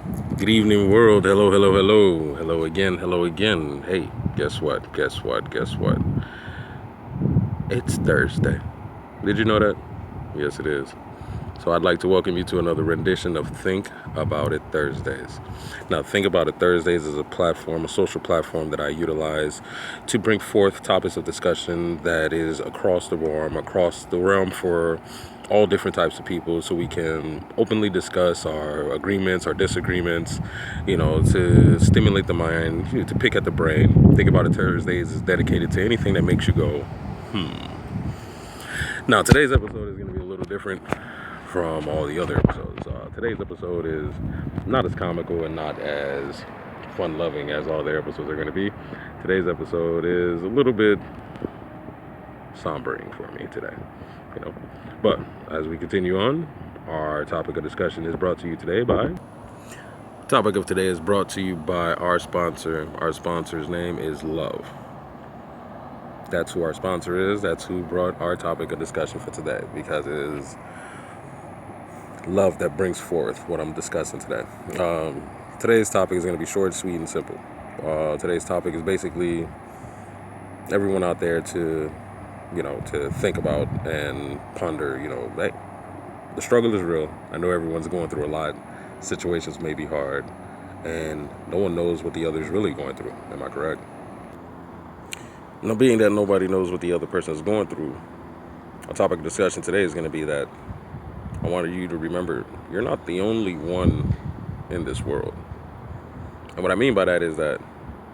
Good evening, world. Hello, hello, hello. Hello again, hello again. Hey, guess what? Guess what? Guess what? It's Thursday. Did you know that? Yes, it is. So I'd like to welcome you to another rendition of Think About It Thursdays. Now, Think About It Thursdays is a platform, a social platform that I utilize to bring forth topics of discussion that is across the realm for all different types of people so we can openly discuss our agreements, our disagreements, to stimulate the mind, to pick at the brain. Think About It Thursdays is dedicated to anything that makes you go, now, today's episode is going to be a little different from all the other episodes. Today's episode is not as comical and not as fun-loving as all their episodes are going to be. Today's episode is a little bit sombering for me today, you know. But as we continue on, our topic of discussion is brought to you today by. Topic of today is brought to you by our sponsor. Our sponsor's name is Love. That's who our sponsor is. That's who brought our topic of discussion for today, because it is love that brings forth what I'm discussing today. Today's topic is going to be short, sweet, and simple. Today's topic is basically everyone out there to think about and ponder, hey, the struggle is real. I know everyone's going through a lot. Situations may be hard, and no one knows what the other is really going through. Am I correct? Now, being that nobody knows what the other person is going through, our topic of discussion today is going to be that I wanted you to remember you're not the only one in this world. And what I mean by that is that,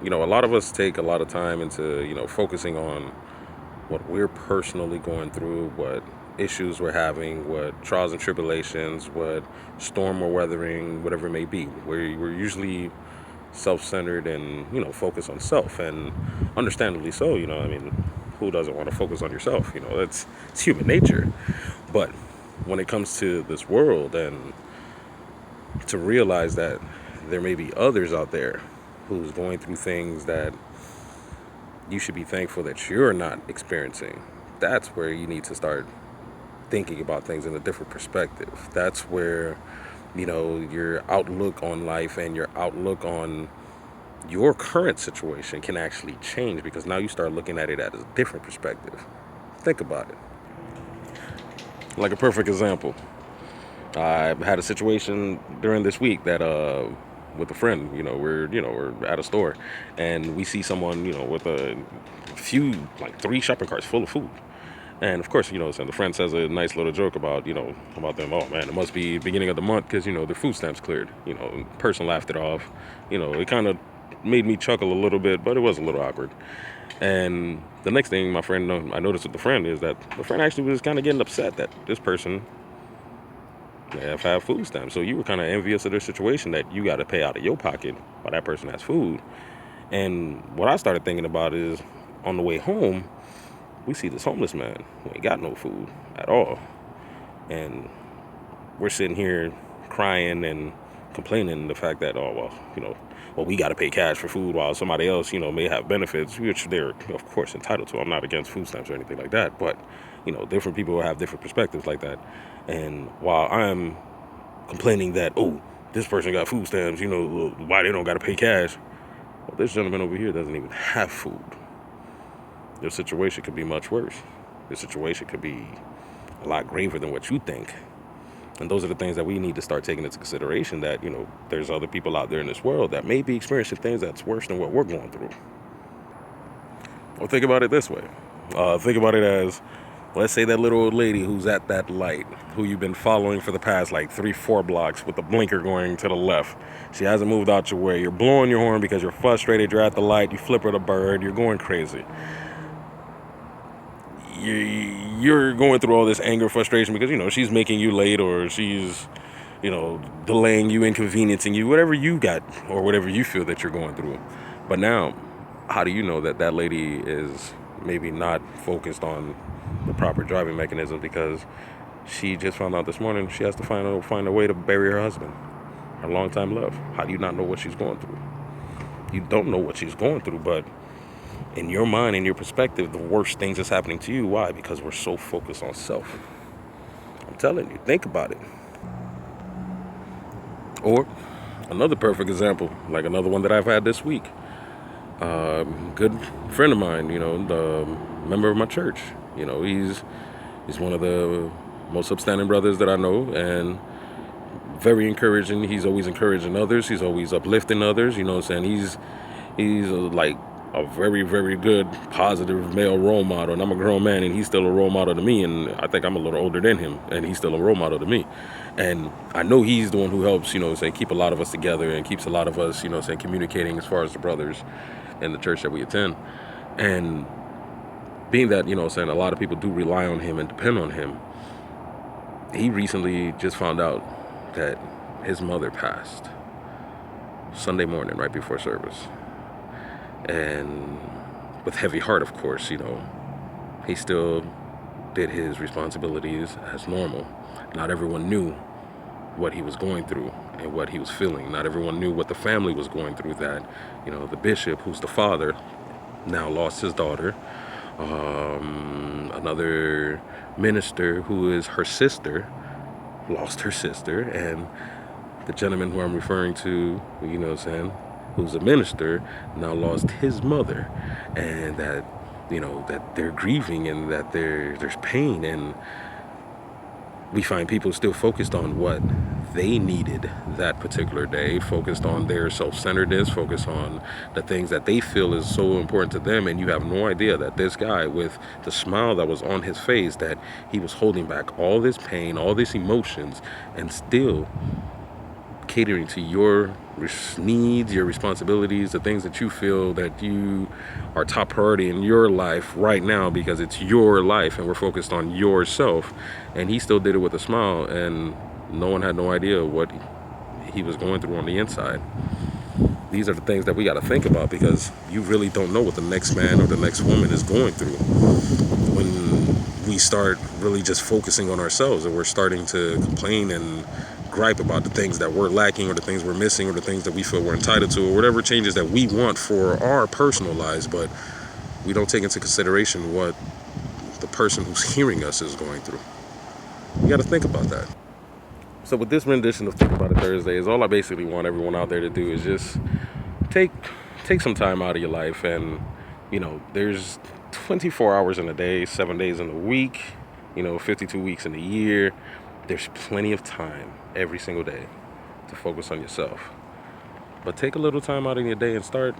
a lot of us take a lot of time into, focusing on what we're personally going through, what issues we're having, what trials and tribulations, what storm we're weathering, whatever it may be. We're usually self-centered and, focused on self, and understandably so. Who doesn't want to focus on yourself? It's human nature. But when it comes to this world, and to realize that there may be others out there who's going through things that you should be thankful that you're not experiencing, that's where you need to start thinking about things in a different perspective. That's where, your outlook on life and your outlook on your current situation can actually change, because now you start looking at it at a different perspective. Think about it. Like a perfect example, I had a situation during this week that with a friend, we're at a store, and we see someone, with a few, like 3 shopping carts full of food. And of course, so the friend says a nice little joke about, about them. Oh man, it must be beginning of the month because, their food stamps cleared. The person laughed it off. It kind of made me chuckle a little bit, but it was a little awkward. And the next thing I noticed with the friend is that the friend actually was kind of getting upset that this person have food stamps. So you were kind of envious of their situation, that you got to pay out of your pocket while that person has food. And what I started thinking about is, on the way home, we see this homeless man who ain't got no food at all. And we're sitting here crying and complaining the fact that, we got to pay cash for food while somebody else, may have benefits, which they're, of course, entitled to. I'm not against food stamps or anything like that, but, different people have different perspectives like that. And while I'm complaining that, this person got food stamps, why they don't got to pay cash, well, this gentleman over here doesn't even have food. Their situation could be much worse. Their situation could be a lot graver than what you think. And those are the things that we need to start taking into consideration, that, there's other people out there in this world that may be experiencing things that's worse than what we're going through. Well, think about it this way. Think about it as, let's say that little old lady who's at that light, who you've been following for the past 3-4 blocks with the blinker going to the left. She hasn't moved out your way. You're blowing your horn because you're frustrated. You're at the light. You flip her the bird. You're going crazy. You're going through all this anger, frustration because, she's making you late, or she's, delaying you, inconveniencing you, whatever you got or whatever you feel that you're going through. But now, how do you know that that lady is maybe not focused on the proper driving mechanism, because she just found out this morning she has to find a way to bury her husband, her longtime love? How do you not know what she's going through? You don't know what she's going through, but in your mind, in your perspective, the worst things that's happening to you. Why? Because we're so focused on self. I'm telling you, think about it. Or Another perfect example, like another one that I've had this week. Good friend of mine, the member of my church. He's one of the most upstanding brothers that I know, and very encouraging. He's always encouraging others. He's always uplifting others. You know what I'm saying? He's like a very, very good, positive male role model. And I'm a grown man, and he's still a role model to me. And I think I'm a little older than him, and he's still a role model to me. And I know he's the one who helps, keep a lot of us together and keeps a lot of us, communicating as far as the brothers in the church that we attend. And being that, a lot of people do rely on him and depend on him, he recently just found out that his mother passed Sunday morning right before service. And with heavy heart, of course, he still did his responsibilities as normal. Not everyone knew what he was going through and what he was feeling. Not everyone knew what the family was going through, that, the bishop, who's the father, now lost his daughter. Another minister, who is her sister, lost her sister. And the gentleman who I'm referring to, who's a minister, now lost his mother. And that, that they're grieving, and that there's pain. And we find people still focused on what they needed that particular day, focused on their self-centeredness, focused on the things that they feel is so important to them. And you have no idea that this guy, with the smile that was on his face, that he was holding back all this pain, all these emotions, and still catering to your needs, your responsibilities, the things that you feel that you are top priority in your life right now, because it's your life and we're focused on yourself. And he still did it with a smile, and no one had no idea what he was going through on the inside. These are the things that we got to think about, because you really don't know what the next man or the next woman is going through. When we start really just focusing on ourselves, and we're starting to complain and gripe about the things that we're lacking, or the things we're missing, or the things that we feel we're entitled to, or whatever changes that we want for our personal lives, but we don't take into consideration what the person who's hearing us is going through. You got to think about that. So with this rendition of Think About It Thursdays, all I basically want everyone out there to do is just take some time out of your life. And there's 24 hours in a day, 7 days in a week, 52 weeks in a year. There's plenty of time every single day to focus on yourself. But take a little time out in your day and start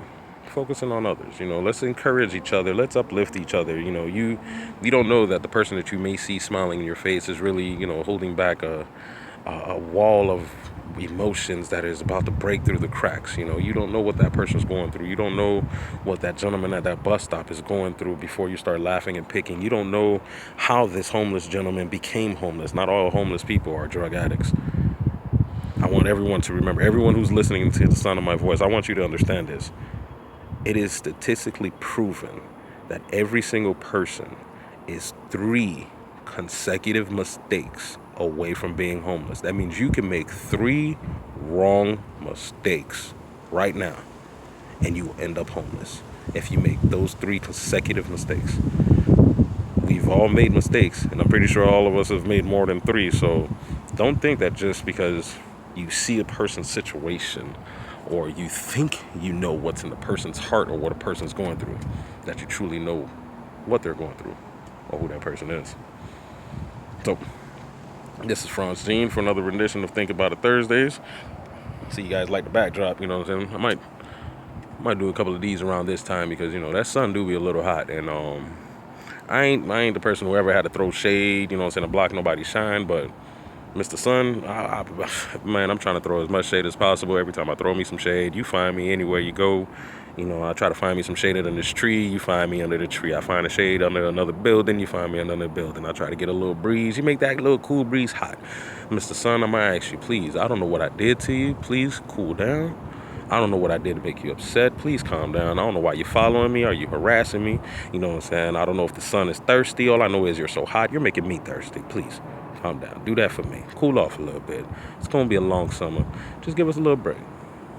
focusing on others. Let's encourage each other. Let's uplift each other. You don't know that the person that you may see smiling in your face is really, holding back a wall of emotions that is about to break through the cracks. You don't know what that person's going through. You don't know what that gentleman at that bus stop is going through before you start laughing and picking. You don't know how this homeless gentleman became homeless. Not all homeless people are drug addicts. I want everyone to remember, everyone who's listening to the sound of my voice, I want you to understand this. It is statistically proven that every single person is 3 consecutive mistakes away from being homeless. That means you can make 3 wrong mistakes right now, and you will end up homeless if you make those 3 consecutive mistakes. We've all made mistakes, and I'm pretty sure all of us have made more than 3. So don't think that just because you see a person's situation, or you think you know what's in the person's heart or what a person's going through, that you truly know what they're going through or who that person is. So this is Franz Jean for another rendition of Think About It Thursdays. See, you guys like the backdrop, you know what I'm saying? I might do a couple of these around this time, because that sun do be a little hot, and I ain't the person who ever had to throw shade, to block nobody's shine. But Mr. Sun, man, I'm trying to throw as much shade as possible. Every time I throw me some shade, you find me anywhere you go. I try to find me some shade under this tree. You find me under the tree. I find a shade under another building. You find me under another building. I try to get a little breeze. You make that little cool breeze hot. Mr. Sun, I might ask you, please, I don't know what I did to you. Please cool down. I don't know what I did to make you upset. Please calm down. I don't know why you're following me. Are you harassing me? You know what I'm saying? I don't know if the sun is thirsty. All I know is you're so hot. You're making me thirsty. Please calm down. Do that for me. Cool off a little bit. It's going to be a long summer. Just give us a little break.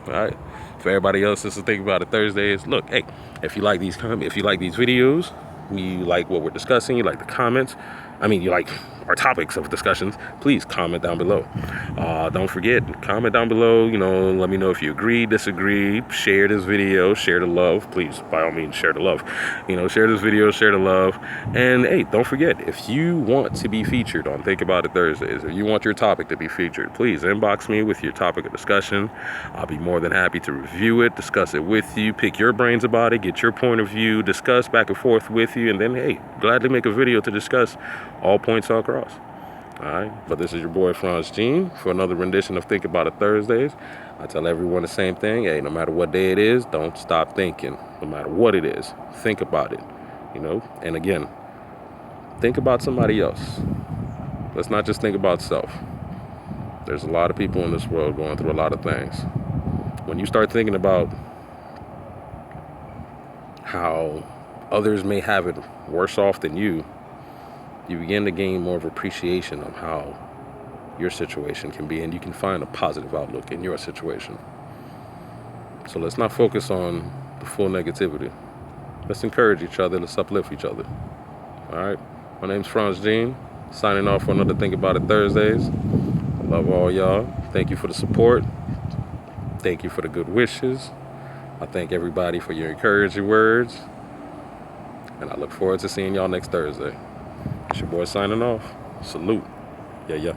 All right? For everybody else, this is Think About It Thursdays. Look, hey, if you like these videos, you like what we're discussing, you like the comments, you like our topics of discussions, please comment down below. Don't forget, comment down below, let me know if you agree, disagree, share this video, share the love, please, by all means, share the love. Share this video, share the love. And hey, don't forget, if you want to be featured on Think About It Thursdays, if you want your topic to be featured, please inbox me with your topic of discussion. I'll be more than happy to review it, discuss it with you, pick your brains about it, get your point of view, discuss back and forth with you, and then, hey, gladly make a video to discuss all points all across. All right, but this is your boy Franz Jean for another rendition of Think About It Thursdays. I tell everyone the same thing. Hey, no matter what day it is, don't stop thinking. No matter what it is, think about it. And again, think about somebody else. Let's not just think about self. There's a lot of people in this world going through a lot of things. When you start thinking about how others may have it worse off than you begin to gain more of appreciation of how your situation can be, and you can find a positive outlook in your situation. So let's not focus on the full negativity. Let's encourage each other. Let's uplift each other. All right. My name's Franz Jean, signing off for another Think About It Thursdays. I love all y'all. Thank you for the support. Thank you for the good wishes. I thank everybody for your encouraging words. And I look forward to seeing y'all next Thursday. It's your boy signing off. Salute. Yeah.